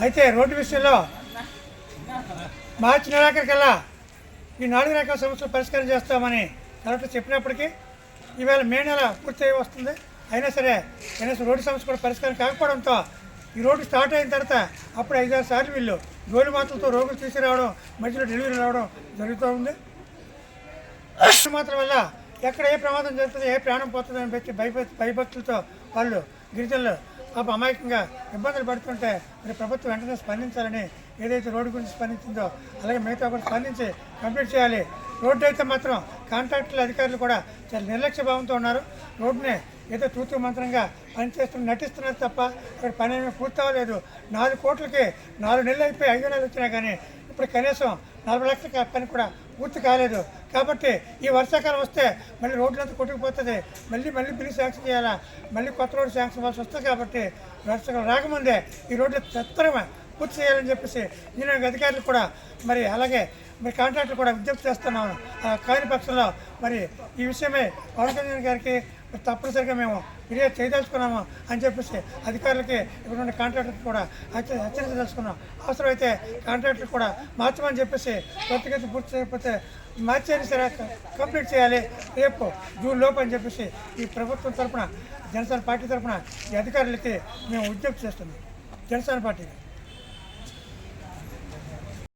అయితే రోడ్డు విషయంలో మార్చి నెలాఖరికల్లా ఈ 4 రకాల సమస్యలు పరిష్కారం చేస్తామని కలెక్టర్ చెప్పినప్పటికీ ఈవేళ మే నెల పూర్తి వస్తుంది. అయినా సరే కనీసం రోడ్డు సమస్య కూడా పరిష్కారం కాకపోవడంతో ఈ రోడ్డు స్టార్ట్ అయిన తర్వాత అప్పుడు 5-6 సార్లు వీళ్ళు గోలు మాత్రలతో రోగులు తీసుకురావడం, మధ్యలో డెలివరీ రావడం జరుగుతూ ఉంది. మాత్రం వల్ల ఎక్కడ ఏ ప్రమాదం జరుగుతుంది, ఏ ప్రాణం పోతుంది అని పెట్టి భయభక్తులతో వాళ్ళు గిరిజనులు పాప అమాయకంగా ఇబ్బందులు పడుతుంటే మరి ప్రభుత్వం వెంటనే స్పందించాలని, ఏదైతే రోడ్డు గురించి స్పందించిందో అలాగే మిగతా కూడా స్పందించి కంప్లీట్ చేయాలి. రోడ్డు అయితే మాత్రం కాంట్రాక్టుల అధికారులు కూడా చాలా నిర్లక్ష్య భావంతో ఉన్నారు. రోడ్డుని ఏదో తూతూ మంత్రంగా నటిస్తున్నారు తప్ప ఇక్కడ పని ఏమీ పూర్తి అవ్వలేదు. 4 కోట్లకి 4 నెలలు అయిపోయి 5 నెలలు వచ్చినా కానీ ఇప్పుడు కనీసం 40 లక్షల పని కూడా పూర్తి కాలేదు. కాబట్టి ఈ వర్షాకాలం వస్తే మళ్ళీ రోడ్లంతా కొట్టుకుపోతుంది, మళ్ళీ బిల్లు శాంక్షన్ చేయాలా, మళ్ళీ కొత్త రోడ్డు శాంక్షన్ ఇవ్వాల్సి వస్తుంది. కాబట్టి వర్షాకాలం రాకముందే ఈ రోడ్లు తత్తరమే పూర్తి చేయాలని చెప్పేసి ఇంజనీరింగ్ అధికారులు కూడా మరి అలాగే మరి కాంట్రాక్టర్ కూడా విజ్ఞప్తి చేస్తున్నాను. కాని పక్షంలో మరి ఈ విషయమై పవన్ కళ్యాణ్ గారికి తప్పనిసరిగా మేము ఫిర్యాదు చేయదలుచుకున్నాము అని చెప్పేసి అధికారులకి ఇక్కడ ఉన్న కాంట్రాక్టర్కి కూడా హెచ్చరించదలుచుకున్నాం. అవసరమైతే కాంట్రాక్టర్ కూడా మార్చమని చెప్పేసి త్వరితగతి పూర్తి చేయకపోతే మార్చేది సరే కంప్లీట్ చేయాలి రేపు జూన్ లోపు అని చెప్పేసి ఈ ప్రభుత్వం తరఫున జనసేన పార్టీ తరఫున ఈ అధికారులకి మేము విజ్ఞప్తి చేస్తున్నాం. జనసేన పార్టీకి